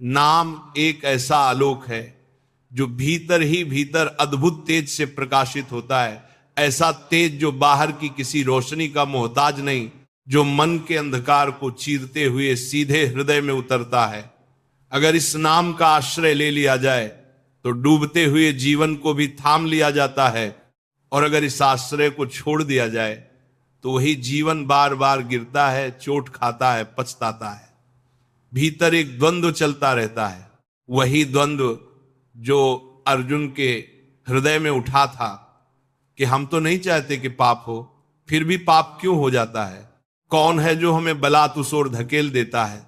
नाम एक ऐसा आलोक है जो भीतर ही भीतर अद्भुत तेज से प्रकाशित होता है। ऐसा तेज जो बाहर की किसी रोशनी का मोहताज नहीं, जो मन के अंधकार को चीरते हुए सीधे हृदय में उतरता है। अगर इस नाम का आश्रय ले लिया जाए तो डूबते हुए जीवन को भी थाम लिया जाता है, और अगर इस आश्रय को छोड़ दिया जाए तो वही जीवन बार बार गिरता है, चोट खाता है, पछताता है। भीतर एक द्वंद्व चलता रहता है, वही द्वंद्व जो अर्जुन के हृदय में उठा था कि हम तो नहीं चाहते कि पाप हो, फिर भी पाप क्यों हो जाता है? कौन है जो हमें बलात् उस ओर धकेल देता है?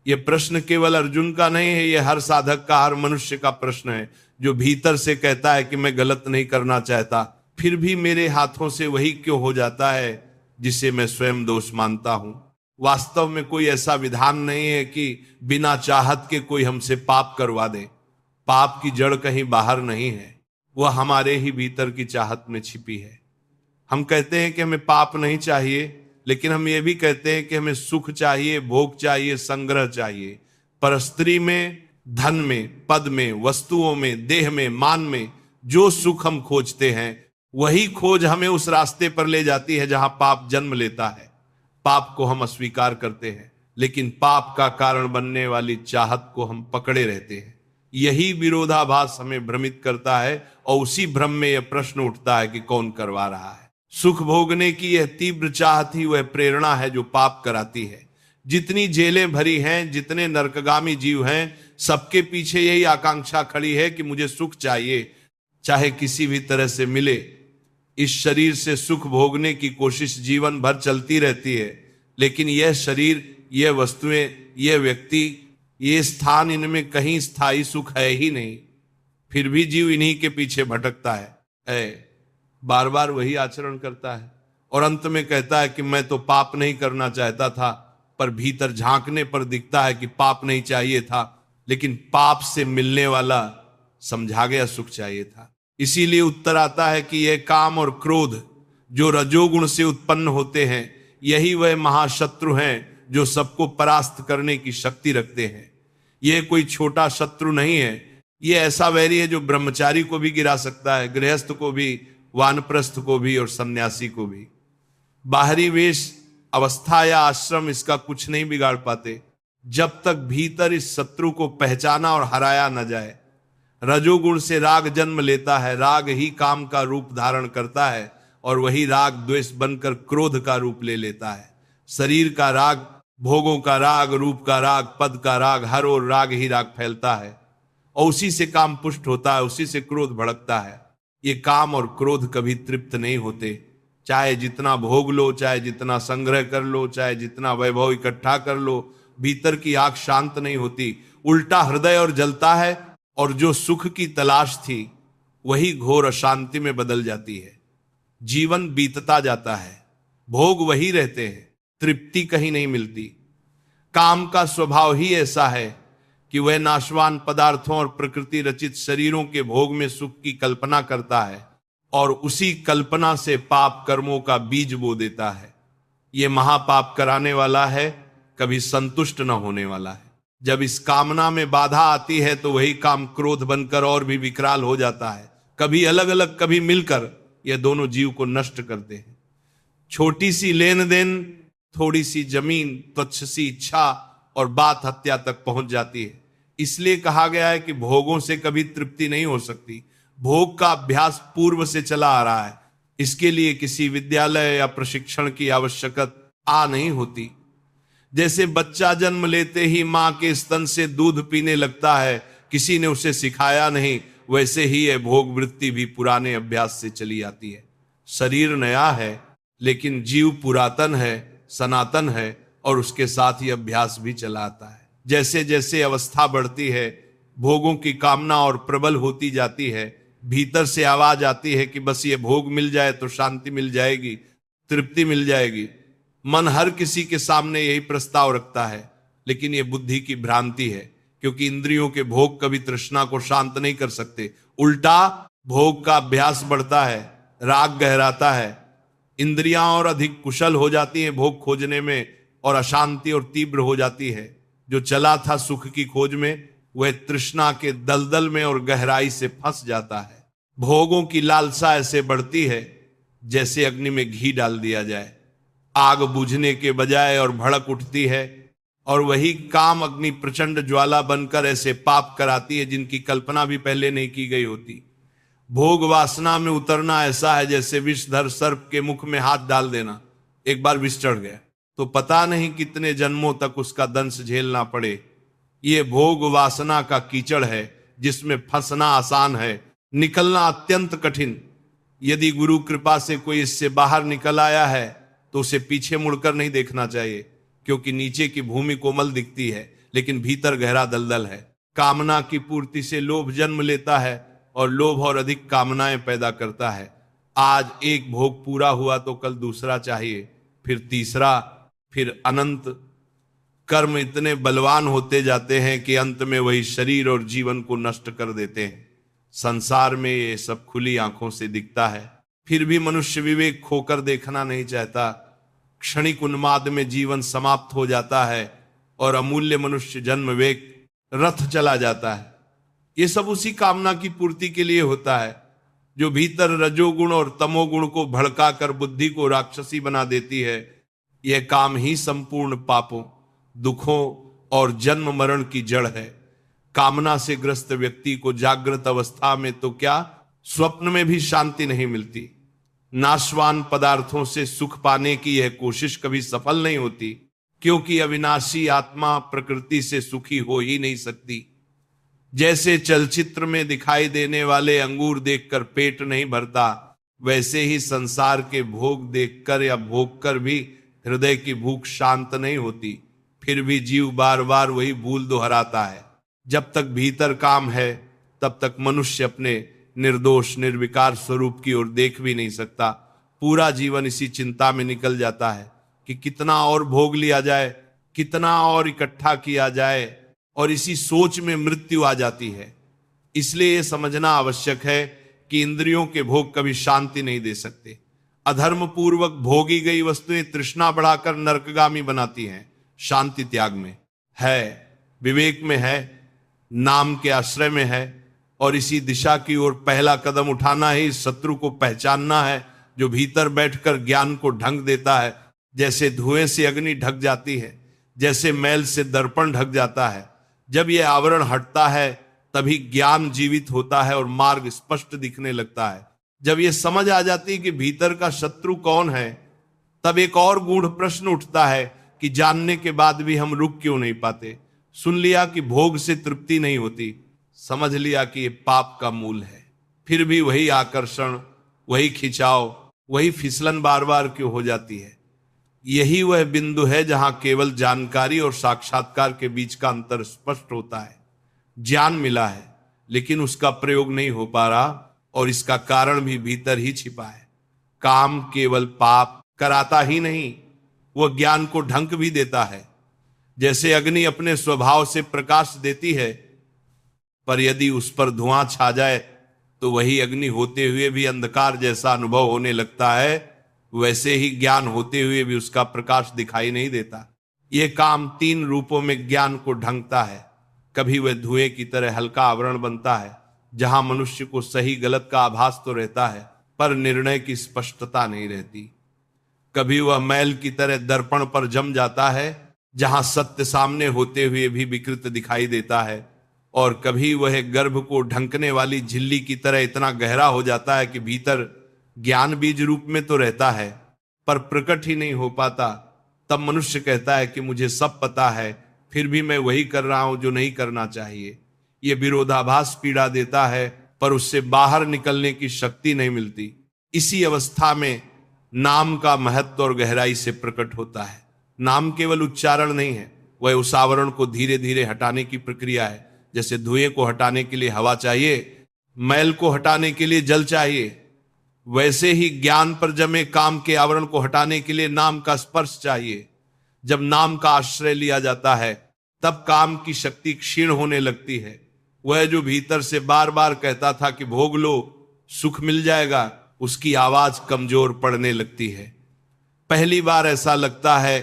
यह प्रश्न केवल अर्जुन का नहीं है, यह हर साधक का, हर मनुष्य का प्रश्न है, जो भीतर से कहता है कि मैं गलत नहीं करना चाहता, फिर भी मेरे हाथों से वही क्यों हो जाता है जिसे मैं स्वयं दोष मानता हूं। वास्तव में कोई ऐसा विधान नहीं है कि बिना चाहत के कोई हमसे पाप करवा दे। पाप की जड़ कहीं बाहर नहीं है, वह हमारे ही भीतर की चाहत में छिपी है। हम कहते हैं कि हमें पाप नहीं चाहिए, लेकिन हम ये भी कहते हैं कि हमें सुख चाहिए, भोग चाहिए, संग्रह चाहिए। पर स्त्री में, धन में, पद में, वस्तुओं में, देह में, मान में जो सुख हम खोजते हैं, वही खोज हमें उस रास्ते पर ले जाती है जहां पाप जन्म लेता है। पाप को हम अस्वीकार करते हैं, लेकिन पाप का कारण बनने वाली चाहत को हम पकड़े रहते हैं। यही विरोधाभास हमें भ्रमित करता है, और उसी भ्रम में यह प्रश्न उठता है कि कौन करवा रहा है। सुख भोगने की यह तीव्र चाहत ही वह प्रेरणा है जो पाप कराती है। जितनी जेलें भरी हैं, जितने नरकगामी जीव हैं, सबके पीछे यही आकांक्षा खड़ी है कि मुझे सुख चाहिए, चाहे किसी भी तरह से मिले। इस शरीर से सुख भोगने की कोशिश जीवन भर चलती रहती है, लेकिन यह शरीर, यह वस्तुएं, यह व्यक्ति, ये स्थान, इनमें कहीं स्थायी सुख है ही नहीं। फिर भी जीव इन्हीं के पीछे भटकता है, बार बार वही आचरण करता है, और अंत में कहता है कि मैं तो पाप नहीं करना चाहता था, पर भीतर झांकने पर दिखता है कि पाप नहीं चाहिए था, लेकिन पाप से मिलने वाला समझा गया सुख चाहिए था। इसीलिए उत्तर आता है कि यह काम और क्रोध जो रजोगुण से उत्पन्न होते हैं, यही वह महाशत्रु हैं जो सबको परास्त करने की शक्ति रखते हैं। यह कोई छोटा शत्रु नहीं है, यह ऐसा वैरी है जो ब्रह्मचारी को भी गिरा सकता है, गृहस्थ को भी, वानप्रस्थ को भी, और सन्यासी को भी। बाहरी वेश, अवस्था या आश्रम इसका कुछ नहीं बिगाड़ पाते, जब तक भीतर इस शत्रु को पहचाना और हराया न जाए। रजोगुण से राग जन्म लेता है, राग ही काम का रूप धारण करता है, और वही राग द्वेष बनकर क्रोध का रूप ले लेता है। शरीर का राग, भोगों का राग, रूप का राग, पद का राग, हर ओर राग ही राग फैलता है, और उसी से काम पुष्ट होता है, उसी से क्रोध भड़कता है। ये काम और क्रोध कभी तृप्त नहीं होते, चाहे जितना भोग लो, चाहे जितना संग्रह कर लो, चाहे जितना वैभव इकट्ठा कर लो, भीतर की आग शांत नहीं होती। उल्टा हृदय और जलता है, और जो सुख की तलाश थी वही घोर अशांति में बदल जाती है। जीवन बीतता जाता है, भोग वही रहते हैं, तृप्ति कहीं नहीं मिलती। काम का स्वभाव ही ऐसा है कि वह नाशवान पदार्थों और प्रकृति रचित शरीरों के भोग में सुख की कल्पना करता है, और उसी कल्पना से पाप कर्मों का बीज बो देता है। यह महापाप कराने वाला है, कभी संतुष्ट न होने वाला है। जब इस कामना में बाधा आती है तो वही काम क्रोध बनकर और भी विकराल हो जाता है। कभी अलग अलग, कभी मिलकर ये दोनों जीव को नष्ट करते हैं। छोटी सी लेन देन, थोड़ी सी जमीन, तुच्छ सी इच्छा, और बात हत्या तक पहुंच जाती है। इसलिए कहा गया है कि भोगों से कभी तृप्ति नहीं हो सकती। भोग का अभ्यास पूर्व से चला आ रहा है, इसके लिए किसी विद्यालय या प्रशिक्षण की आवश्यकता नहीं होती। जैसे बच्चा जन्म लेते ही मां के स्तन से दूध पीने लगता है, किसी ने उसे सिखाया नहीं, वैसे ही यह भोग वृत्ति भी पुराने अभ्यास से चली आती है। शरीर नया है, लेकिन जीव पुरातन है, सनातन है, और उसके साथ ही अभ्यास भी चला आता है। जैसे जैसे अवस्था बढ़ती है, भोगों की कामना और प्रबल होती जाती है, भीतर से आवाज आती है कि बस ये भोग मिल जाए तो शांति मिल जाएगी, तृप्ति मिल जाएगी। मन हर किसी के सामने यही प्रस्ताव रखता है, लेकिन यह बुद्धि की भ्रांति है, क्योंकि इंद्रियों के भोग कभी तृष्णा को शांत नहीं कर सकते। उल्टा भोग का अभ्यास बढ़ता है, राग गहराता है, इंद्रियां और अधिक कुशल हो जाती हैं भोग खोजने में, और अशांति और तीव्र हो जाती है। जो चला था सुख की खोज में, वह तृष्णा के दलदल में और गहराई से फंस जाता है। भोगों की लालसा ऐसे बढ़ती है जैसे अग्नि में घी डाल दिया जाए, आग बुझने के बजाय और भड़क उठती है, और वही काम अग्नि प्रचंड ज्वाला बनकर ऐसे पाप कराती है जिनकी कल्पना भी पहले नहीं की गई होती। भोग वासना में उतरना ऐसा है जैसे विषधर सर्प के मुख में हाथ डाल देना। एक बार विष चढ़ गया तो पता नहीं कितने जन्मों तक उसका दंश झेलना पड़े। ये भोग वासना का कीचड़ है जिसमें फंसना आसान है, निकलना अत्यंत कठिन। यदि गुरु कृपा से कोई इससे बाहर निकल आया है तो उसे पीछे मुड़कर नहीं देखना चाहिए, क्योंकि नीचे की भूमि कोमल दिखती है लेकिन भीतर गहरा दलदल है। कामना की पूर्ति से लोभ जन्म लेता है और लोभ और अधिक कामनाएं पैदा करता है। आज एक भोग पूरा हुआ तो कल दूसरा चाहिए, फिर तीसरा, फिर अनंत। कर्म इतने बलवान होते जाते हैं कि अंत में वही शरीर और जीवन को नष्ट कर देते हैं। संसार में ये सब खुली आंखों से दिखता है, फिर भी मनुष्य विवेक खोकर देखना नहीं चाहता। क्षणिक उन्माद में जीवन समाप्त हो जाता है और अमूल्य मनुष्य जन्म वेग रथ चला जाता है। ये सब उसी कामना की पूर्ति के लिए होता है जो भीतर रजोगुण और तमोगुण को भड़काकर बुद्धि को राक्षसी बना देती है। यह काम ही संपूर्ण पापों, दुखों और जन्म मरण की जड़ है। कामना से ग्रस्त व्यक्ति को जागृत अवस्था में तो क्या, स्वप्न में भी शांति नहीं मिलती। नाशवान पदार्थों से सुख पाने की यह कोशिश कभी सफल नहीं होती, क्योंकि अविनाशी आत्मा प्रकृति से सुखी हो ही नहीं सकती। जैसे चलचित्र में दिखाई देने वाले अंगूर देखकर पेट नहीं भरता, वैसे ही संसार के भोग देखकर या भोग कर भी हृदय की भूख शांत नहीं होती। फिर भी जीव बार बार वही भूल दोहराता है। जब तक भीतर काम है तब तक मनुष्य अपने निर्दोष निर्विकार स्वरूप की ओर देख भी नहीं सकता। पूरा जीवन इसी चिंता में निकल जाता है कि कितना और भोग लिया जाए, कितना और इकट्ठा किया जाए, और इसी सोच में मृत्यु आ जाती है। इसलिए यह समझना आवश्यक है कि इंद्रियों के भोग कभी शांति नहीं दे सकते। अधर्म पूर्वक भोगी गई वस्तुएं तृष्णा बढ़ाकर नरकगामी बनाती हैं। शांति त्याग में है, विवेक में है, नाम के आश्रय में है, और इसी दिशा की ओर पहला कदम उठाना ही शत्रु को पहचानना है जो भीतर बैठकर ज्ञान को ढंक देता है। जैसे धुएं से अग्नि ढक जाती है, जैसे मैल से दर्पण ढक जाता है। जब यह आवरण हटता है तभी ज्ञान जीवित होता है और मार्ग स्पष्ट दिखने लगता है। जब यह समझ आ जाती है कि भीतर का शत्रु कौन है, तब एक और गूढ़ प्रश्न उठता है कि जानने के बाद भी हम रुक क्यों नहीं पाते। सुन लिया कि भोग से तृप्ति नहीं होती, समझ लिया कि ये पाप का मूल है, फिर भी वही आकर्षण, वही खिंचाव, वही फिसलन बार बार क्यों हो जाती है। यही वह बिंदु है जहां केवल जानकारी और साक्षात्कार के बीच का अंतर स्पष्ट होता है। ज्ञान मिला है लेकिन उसका प्रयोग नहीं हो पा रहा, और इसका कारण भी भीतर ही छिपा है। काम केवल पाप कराता ही नहीं, वह ज्ञान को ढंक भी देता है। जैसे अग्नि अपने स्वभाव से प्रकाश देती है, पर यदि उस पर धुआं छा जाए तो वही अग्नि होते हुए भी अंधकार जैसा अनुभव होने लगता है। वैसे ही ज्ञान होते हुए भी उसका प्रकाश दिखाई नहीं देता। यह काम 3 रूपों में ज्ञान को ढंकता है। कभी वह धुएं की तरह हल्का आवरण बनता है, जहां मनुष्य को सही गलत का आभास तो रहता है पर निर्णय की स्पष्टता नहीं रहती। कभी वह मैल की तरह दर्पण पर जम जाता है, जहां सत्य सामने होते हुए भी विकृत दिखाई देता है। और कभी वह गर्भ को ढंकने वाली झिल्ली की तरह इतना गहरा हो जाता है कि भीतर ज्ञान बीज रूप में तो रहता है पर प्रकट ही नहीं हो पाता। तब मनुष्य कहता है कि मुझे सब पता है, फिर भी मैं वही कर रहा हूं जो नहीं करना चाहिए। यह विरोधाभास पीड़ा देता है, पर उससे बाहर निकलने की शक्ति नहीं मिलती। इसी अवस्था में नाम का महत्व और गहराई से प्रकट होता है। नाम केवल उच्चारण नहीं है, वह उस आवरण को धीरे धीरे हटाने की प्रक्रिया है। जैसे धुएं को हटाने के लिए हवा चाहिए, मैल को हटाने के लिए जल चाहिए, वैसे ही ज्ञान पर जमे काम के आवरण को हटाने के लिए नाम का स्पर्श चाहिए। जब नाम का आश्रय लिया जाता है तब काम की शक्ति क्षीण होने लगती है। वह जो भीतर से बार बार कहता था कि भोग लो, सुख मिल जाएगा, उसकी आवाज कमजोर पड़ने लगती है। पहली बार ऐसा लगता है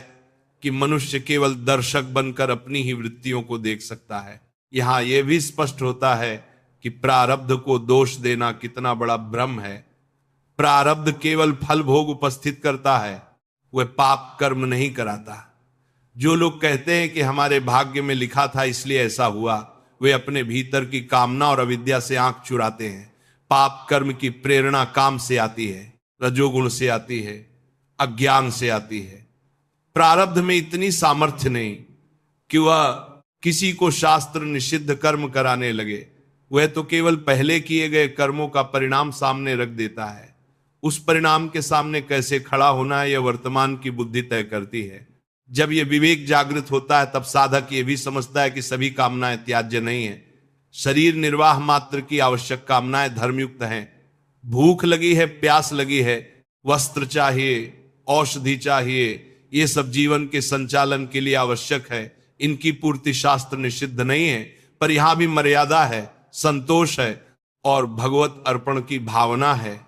कि मनुष्य केवल दर्शक बनकर अपनी ही वृत्तियों को देख सकता है। यहां यह भी स्पष्ट होता है कि प्रारब्ध को दोष देना कितना बड़ा भ्रम है। प्रारब्ध केवल फल भोग उपस्थित करता है, वह पाप कर्म नहीं कराता। जो लोग कहते हैं कि हमारे भाग्य में लिखा था इसलिए ऐसा हुआ, वे अपने भीतर की कामना और अविद्या से आंख चुराते हैं। पाप कर्म की प्रेरणा काम से आती है, रजोगुण से आती है, अज्ञान से आती है। प्रारब्ध में इतनी सामर्थ्य नहीं कि वह किसी को शास्त्र निषिद्ध कर्म कराने लगे। वह तो केवल पहले किए गए कर्मों का परिणाम सामने रख देता है। उस परिणाम के सामने कैसे खड़ा होना है, यह वर्तमान की बुद्धि तय करती है। जब यह विवेक जागृत होता है तब साधक यह भी समझता है कि सभी कामनाएं त्याज्य नहीं है। शरीर निर्वाह मात्र की आवश्यक कामनाएं धर्मयुक्त हैं। भूख लगी है, प्यास लगी है, वस्त्र चाहिए, औषधि चाहिए, ये सब जीवन के संचालन के लिए आवश्यक है। इनकी पूर्ति शास्त्र निषिद्ध नहीं है, पर यहां भी मर्यादा है, संतोष है और भगवत अर्पण की भावना है।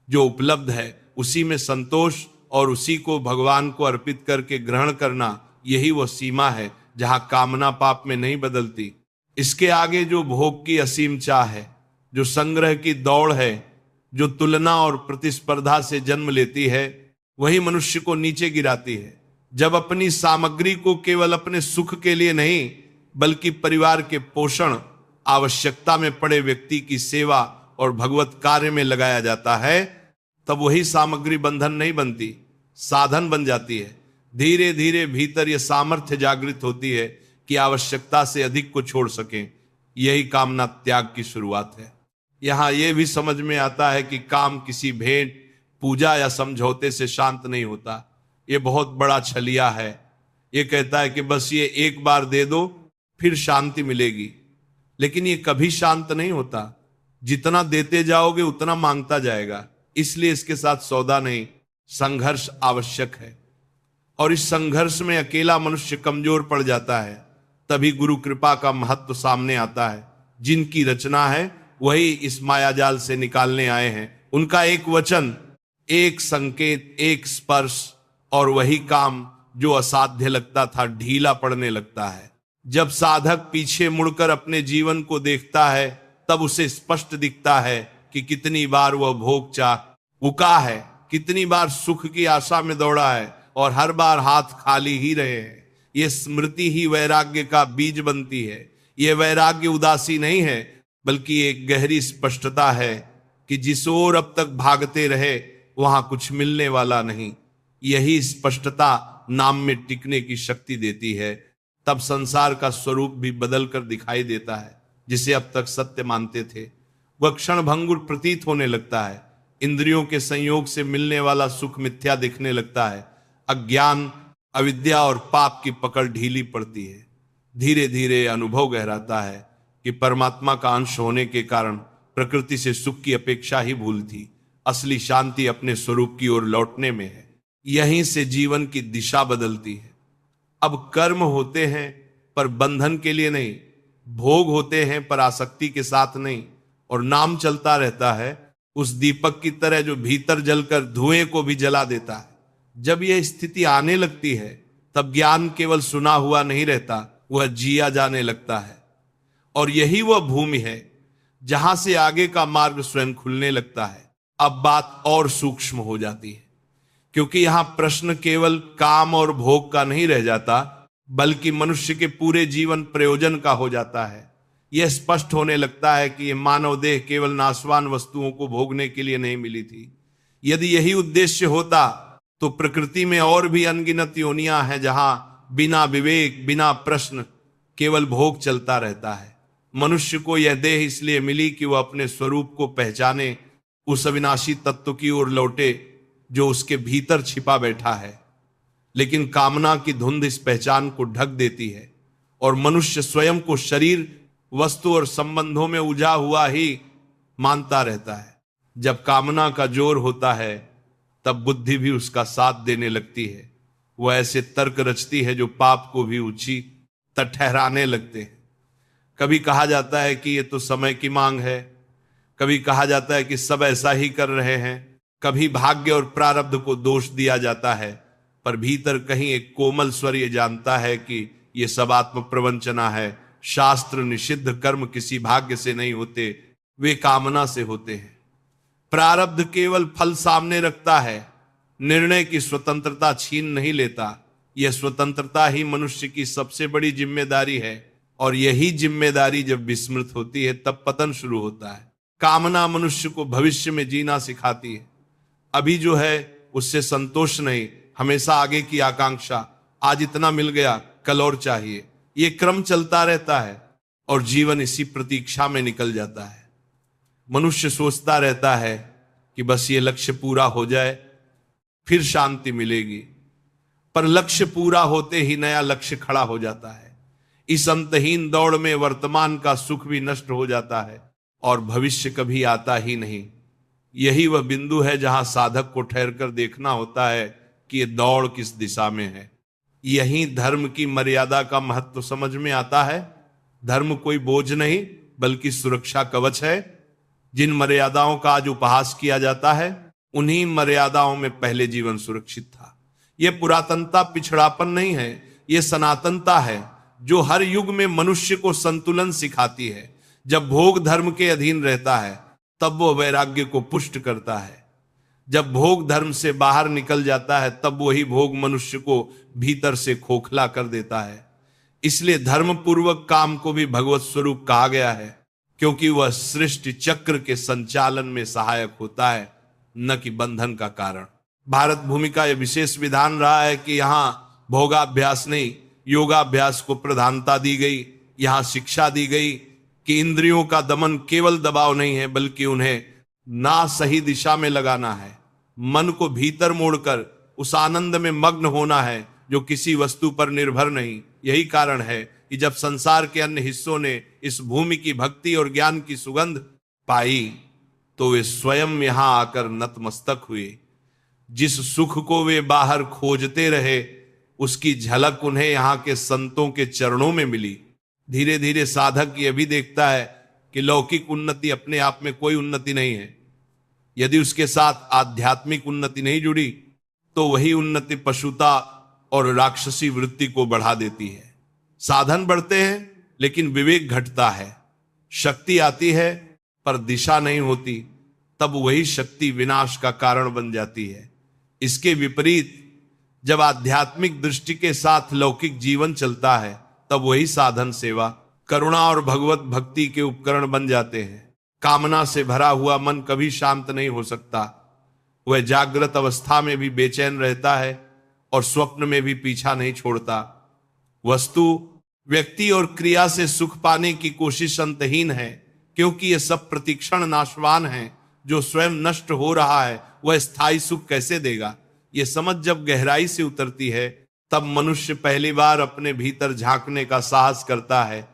जो उपलब्ध है उसी में संतोष और उसी को भगवान को अर्पित करके ग्रहण करना, यही वो सीमा है जहां कामना पाप में नहीं बदलती। इसके आगे जो भोग की असीम चाह है, जो संग्रह की दौड़ है, जो तुलना और प्रतिस्पर्धा से जन्म लेती है, वही मनुष्य को नीचे गिराती है। जब अपनी सामग्री को केवल अपने सुख के लिए नहीं बल्कि परिवार के पोषण, आवश्यकता में पड़े व्यक्ति की सेवा और भगवत कार्य में लगाया जाता है, तब वही सामग्री बंधन नहीं बनती, साधन बन जाती है। धीरे धीरे भीतर यह सामर्थ्य जागृत होती है कि आवश्यकता से अधिक को छोड़ सकें। यही कामना त्याग की शुरुआत है। यहां यह भी समझ में आता है कि काम किसी भेंट, पूजा या समझौते से शांत नहीं होता। यह बहुत बड़ा छलिया है। यह कहता है कि बस ये एक बार दे दो फिर शांति मिलेगी, लेकिन ये कभी शांत नहीं होता। जितना देते जाओगे उतना मांगता जाएगा। इसलिए इसके साथ सौदा नहीं, संघर्ष आवश्यक है। और इस संघर्ष में अकेला मनुष्य कमजोर पड़ जाता है। तभी गुरु कृपा का महत्व सामने आता है। जिनकी रचना है वही इस मायाजाल से निकालने आए हैं। उनका एक वचन, एक संकेत, एक स्पर्श और वही काम जो असाध्य लगता था ढीला पड़ने लगता है। जब साधक पीछे मुड़कर अपने जीवन को देखता है तब उसे स्पष्ट दिखता है कि कितनी बार वह भोग चाह उका है, कितनी बार सुख की आशा में दौड़ा है और हर बार हाथ खाली ही रहे हैं। यह स्मृति ही वैराग्य का बीज बनती है। यह वैराग्य उदासी नहीं है बल्कि एक गहरी स्पष्टता है कि जिस ओर अब तक भागते रहे वहां कुछ मिलने वाला नहीं। यही स्पष्टता नाम में टिकने की शक्ति देती है। तब संसार का स्वरूप भी बदल कर दिखाई देता है। जिसे अब तक सत्य मानते थे वह क्षण भंगुर प्रतीत होने लगता है। इंद्रियों के संयोग से मिलने वाला सुख मिथ्या दिखने लगता है। अज्ञान, अविद्या और पाप की पकड़ ढीली पड़ती है। धीरे धीरे अनुभव गहराता है कि परमात्मा का अंश होने के कारण प्रकृति से सुख की अपेक्षा ही भूल थी। असली शांति अपने स्वरूप की ओर लौटने में है। यहीं से जीवन की दिशा बदलती है। अब कर्म होते हैं पर बंधन के लिए नहीं, भोग होते हैं पर आसक्ति के साथ नहीं, और नाम चलता रहता है उस दीपक की तरह जो भीतर जलकर धुएं को भी जला देता है। जब यह स्थिति आने लगती है तब ज्ञान केवल सुना हुआ नहीं रहता, वह जिया जाने लगता है। और यही वह भूमि है जहां से आगे का मार्ग स्वयं खुलने लगता है। अब बात और सूक्ष्म हो जाती है, क्योंकि यहां प्रश्न केवल काम और भोग का नहीं रह जाता बल्कि मनुष्य के पूरे जीवन प्रयोजन का हो जाता है। यह स्पष्ट होने लगता है कि यह मानव देह केवल नाशवान वस्तुओं को भोगने के लिए नहीं मिली थी। यदि यही उद्देश्य होता तो प्रकृति में और भी अनगिनत योनियां हैं जहां बिना विवेक, बिना प्रश्न केवल भोग चलता रहता है। मनुष्य को यह देह इसलिए मिली कि वह अपने स्वरूप को पहचाने, उस अविनाशी तत्व की ओर लौटे जो उसके भीतर छिपा बैठा है। लेकिन कामना की धुंध इस पहचान को ढक देती है और मनुष्य स्वयं को शरीर, वस्तु और संबंधों में उलझा हुआ ही मानता रहता है। जब कामना का जोर होता है तब बुद्धि भी उसका साथ देने लगती है। वह ऐसे तर्क रचती है जो पाप को भी उचित ठहराने लगते हैं। कभी कहा जाता है कि ये तो समय की मांग है, कभी कहा जाता है कि सब ऐसा ही कर रहे हैं, कभी भाग्य और प्रारब्ध को दोष दिया जाता है। पर भीतर कहीं एक कोमल स्वर ये जानता है कि ये सब आत्म प्रवंचना है। शास्त्र निषिद्ध कर्म किसी भाग्य से नहीं होते, वे कामना से होते हैं। प्रारब्ध केवल फल सामने रखता है, निर्णय की स्वतंत्रता छीन नहीं लेता। यह स्वतंत्रता ही मनुष्य की सबसे बड़ी जिम्मेदारी है, और यही जिम्मेदारी जब विस्मृत होती है तब पतन शुरू होता है। कामना मनुष्य को भविष्य में जीना सिखाती है। अभी जो है उससे संतोष नहीं, हमेशा आगे की आकांक्षा। आज इतना मिल गया, कल और चाहिए। ये क्रम चलता रहता है और जीवन इसी प्रतीक्षा में निकल जाता है। मनुष्य सोचता रहता है कि बस ये लक्ष्य पूरा हो जाए फिर शांति मिलेगी, पर लक्ष्य पूरा होते ही नया लक्ष्य खड़ा हो जाता है। इस अंतहीन दौड़ में वर्तमान का सुख भी नष्ट हो जाता है और भविष्य कभी आता ही नहीं। यही वह बिंदु है जहां साधक को ठहर कर देखना होता है कि ये दौड़ किस दिशा में है। यही धर्म की मर्यादा का महत्व समझ में आता है। धर्म कोई बोझ नहीं बल्कि सुरक्षा कवच है। जिन मर्यादाओं का आज उपहास किया जाता है, उन्हीं मर्यादाओं में पहले जीवन सुरक्षित था। यह पुरातनता पिछड़ापन नहीं है, यह सनातनता है जो हर युग में मनुष्य को संतुलन सिखाती है। जब भोग धर्म के अधीन रहता है तब वो वैराग्य को पुष्ट करता है। जब भोग धर्म से बाहर निकल जाता है तब वही भोग मनुष्य को भीतर से खोखला कर देता है। इसलिए धर्म पूर्वक काम को भी भगवत स्वरूप कहा गया है, क्योंकि वह सृष्टि चक्र के संचालन में सहायक होता है, न कि बंधन का कारण। भारत भूमि का यह विशेष विधान रहा है कि यहाँ भोगाभ्यास नहीं, योगाभ्यास को प्रधानता दी गई। यहाँ शिक्षा दी गई कि इंद्रियों का दमन केवल दबाव नहीं है, बल्कि उन्हें ना सही दिशा में लगाना है। मन को भीतर मोड़कर उस आनंद में मग्न होना है जो किसी वस्तु पर निर्भर नहीं। यही कारण है कि जब संसार के अन्य हिस्सों ने इस भूमि की भक्ति और ज्ञान की सुगंध पाई तो वे स्वयं यहां आकर नतमस्तक हुए। जिस सुख को वे बाहर खोजते रहे, उसकी झलक उन्हें यहां के संतों के चरणों में मिली। धीरे धीरे साधक यह भी देखता है कि लौकिक उन्नति अपने आप में कोई उन्नति नहीं है। यदि उसके साथ आध्यात्मिक उन्नति नहीं जुड़ी तो वही उन्नति पशुता और राक्षसी वृत्ति को बढ़ा देती है। साधन बढ़ते हैं लेकिन विवेक घटता है। शक्ति आती है पर दिशा नहीं होती, तब वही शक्ति विनाश का कारण बन जाती है। इसके विपरीत जब आध्यात्मिक दृष्टि के साथ लौकिक जीवन चलता है तब वही साधन सेवा, करुणा और भगवत भक्ति के उपकरण बन जाते हैं। कामना से भरा हुआ मन कभी शांत नहीं हो सकता। वह जागृत अवस्था में भी बेचैन रहता है और स्वप्न में भी पीछा नहीं छोड़ता। वस्तु, व्यक्ति और क्रिया से सुख पाने की कोशिश अंतहीन है, क्योंकि ये सब प्रतिक्षण नाशवान है। जो स्वयं नष्ट हो रहा है वह स्थायी सुख कैसे देगा? ये समझ जब गहराई से उतरती है तब मनुष्य पहली बार अपने भीतर झांकने का साहस करता है।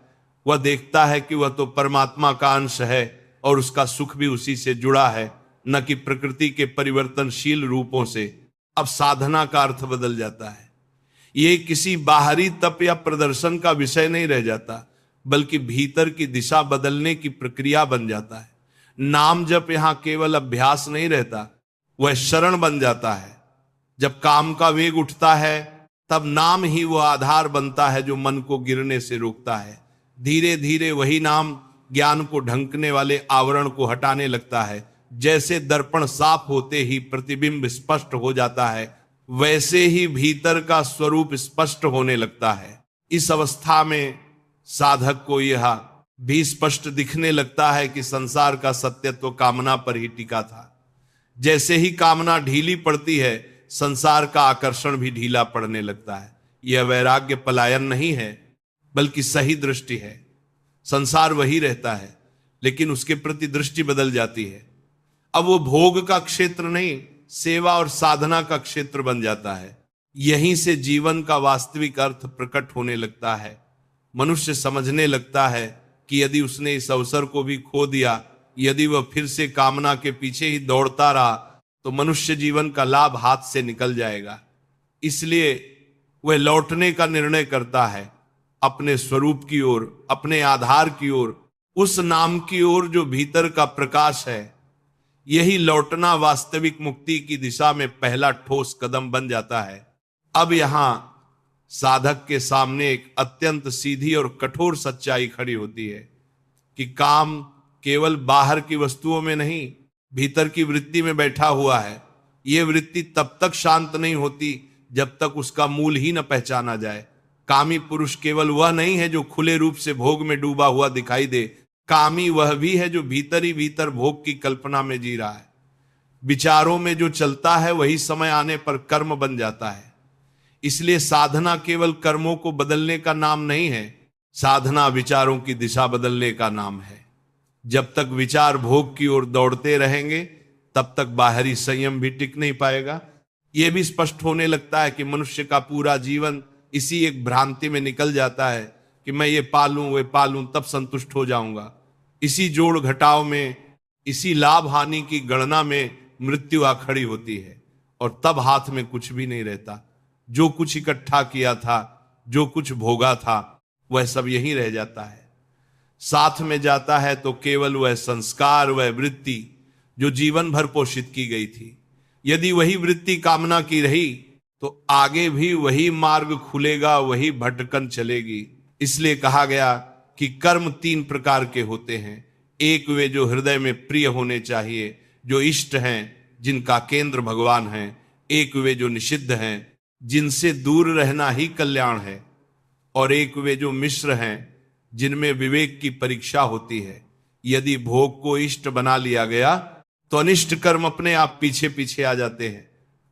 वह देखता है कि वह तो परमात्मा का अंश है और उसका सुख भी उसी से जुड़ा है, न कि प्रकृति के परिवर्तनशील रूपों से। अब साधना का अर्थ बदल जाता है। ये किसी बाहरी तप या प्रदर्शन का विषय नहीं रह जाता, बल्कि भीतर की दिशा बदलने की प्रक्रिया बन जाता है। नाम जप यहां केवल अभ्यास नहीं रहता, वह शरण बन जाता है। जब काम का वेग उठता है तब नाम ही वो आधार बनता है जो मन को गिरने से रोकता है। धीरे धीरे वही नाम ज्ञान को ढंकने वाले आवरण को हटाने लगता है। जैसे दर्पण साफ होते ही प्रतिबिंब स्पष्ट हो जाता है, वैसे ही भीतर का स्वरूप स्पष्ट होने लगता है। इस अवस्था में साधक को यह भी स्पष्ट दिखने लगता है कि संसार का सत्यत्व कामना पर ही टिका था। जैसे ही कामना ढीली पड़ती है, संसार का आकर्षण भी ढीला पड़ने लगता है। यह वैराग्य पलायन नहीं है, बल्कि सही दृष्टि है। संसार वही रहता है, लेकिन उसके प्रति दृष्टि बदल जाती है। अब वो भोग का क्षेत्र नहीं, सेवा और साधना का क्षेत्र बन जाता है। यहीं से जीवन का वास्तविक अर्थ प्रकट होने लगता है। मनुष्य समझने लगता है कि यदि उसने इस अवसर को भी खो दिया, यदि वह फिर से कामना के पीछे ही दौड़ता रहा, तो मनुष्य जीवन का लाभ हाथ से निकल जाएगा। इसलिए वह लौटने का निर्णय करता है अपने स्वरूप की ओर, अपने आधार की ओर, उस नाम की ओर जो भीतर का प्रकाश है। यही लौटना वास्तविक मुक्ति की दिशा में पहला ठोस कदम बन जाता है। अब यहां साधक के सामने एक अत्यंत सीधी और कठोर सच्चाई खड़ी होती है कि काम केवल बाहर की वस्तुओं में नहीं, भीतर की वृत्ति में बैठा हुआ है। यह वृत्ति तब तक शांत नहीं होती जब तक उसका मूल ही न पहचाना जाए। कामी पुरुष केवल वह नहीं है जो खुले रूप से भोग में डूबा हुआ दिखाई दे, कामी वह भी है जो भीतर ही भीतर भोग की कल्पना में जी रहा है। विचारों में जो चलता है वही समय आने पर कर्म बन जाता है। इसलिए साधना केवल कर्मों को बदलने का नाम नहीं है, साधना विचारों की दिशा बदलने का नाम है। जब तक विचार भोग की ओर दौड़ते रहेंगे तब तक बाहरी संयम भी टिक नहीं पाएगा। यह भी स्पष्ट होने लगता है कि मनुष्य का पूरा जीवन इसी एक भ्रांति में निकल जाता है कि मैं ये पालूं वे पालूं तब संतुष्ट हो जाऊंगा। इसी जोड़ घटाव में, इसी लाभ हानि की गणना में मृत्यु आ खड़ी होती है और तब हाथ में कुछ भी नहीं रहता। जो कुछ इकट्ठा किया था, जो कुछ भोगा था, वह सब यहीं रह जाता है। साथ में जाता है तो केवल वह संस्कार, वह वृत्ति जो जीवन भर पोषित की गई थी। यदि वही वृत्ति कामना की रही तो आगे भी वही मार्ग खुलेगा, वही भटकन चलेगी। इसलिए कहा गया कि कर्म 3 प्रकार के होते हैं। एक वे जो हृदय में प्रिय होने चाहिए, जो इष्ट हैं, जिनका केंद्र भगवान है। एक वे जो निषिद्ध हैं, जिनसे दूर रहना ही कल्याण है। और एक वे जो मिश्र हैं, जिनमें विवेक की परीक्षा होती है। यदि भोग को इष्ट बना लिया गया तो अनिष्ट कर्म अपने आप पीछे पीछे आ जाते हैं।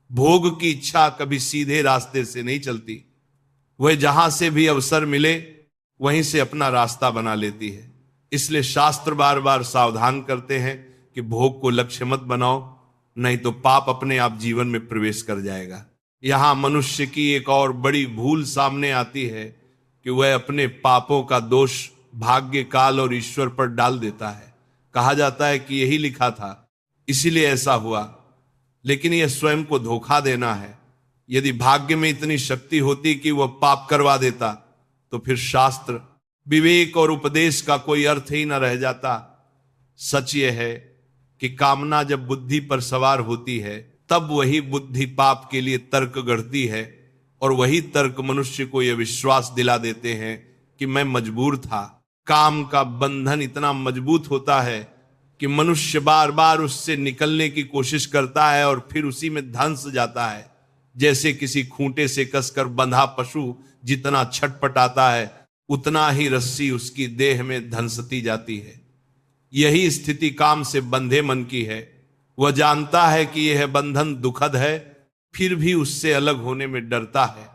भोग की इच्छा कभी सीधे रास्ते से नहीं चलती, वह जहां से भी अवसर मिले वहीं से अपना रास्ता बना लेती है। इसलिए शास्त्र बार बार सावधान करते हैं कि भोग को लक्ष्य मत बनाओ, नहीं तो पाप अपने आप जीवन में प्रवेश कर जाएगा। यहां मनुष्य की एक और बड़ी भूल सामने आती है कि वह अपने पापों का दोष भाग्य, काल और ईश्वर पर डाल देता है। कहा जाता है कि यही लिखा था इसीलिए ऐसा हुआ, लेकिन यह स्वयं को धोखा देना है। यदि भाग्य में इतनी शक्ति होती कि वह पाप करवा देता तो फिर शास्त्र, विवेक और उपदेश का कोई अर्थ ही न रह जाता। सच यह है कि कामना जब बुद्धि पर सवार होती है तब वही बुद्धि पाप के लिए तर्क गढ़ती है और वही तर्क मनुष्य को यह विश्वास दिला देते हैं कि मैं मजबूर था। काम का बंधन इतना मजबूत होता है कि मनुष्य बार बार उससे निकलने की कोशिश करता है और फिर उसी में धंस जाता है। जैसे किसी खूंटे से कसकर बंधा पशु जितना छटपटाता है उतना ही रस्सी उसकी देह में धंसती जाती है। यही स्थिति काम से बंधे मन की है। वह जानता है कि यह बंधन दुखद है, फिर भी उससे अलग होने में डरता है,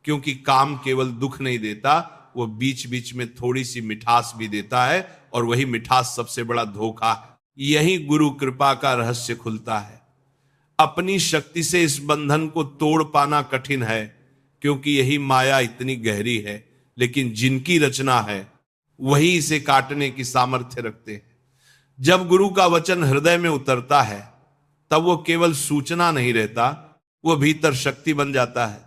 क्योंकि काम केवल दुख नहीं देता, वह बीच बीच में थोड़ी सी मिठास भी देता है और वही मिठास सबसे बड़ा धोखा है। यही गुरु कृपा का रहस्य खुलता है। अपनी शक्ति से इस बंधन को तोड़ पाना कठिन है, क्योंकि यही माया इतनी गहरी है, लेकिन जिनकी रचना है वही इसे काटने की सामर्थ्य रखते हैं। जब गुरु का वचन हृदय में उतरता है तब वो केवल सूचना नहीं रहता, वह भीतर शक्ति बन जाता है।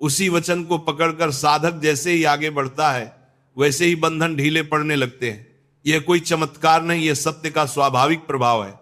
उसी वचन को पकड़कर साधक जैसे ही आगे बढ़ता है वैसे ही बंधन ढीले पड़ने लगते हैं। यह कोई चमत्कार नहीं, यह सत्य का स्वाभाविक प्रभाव है।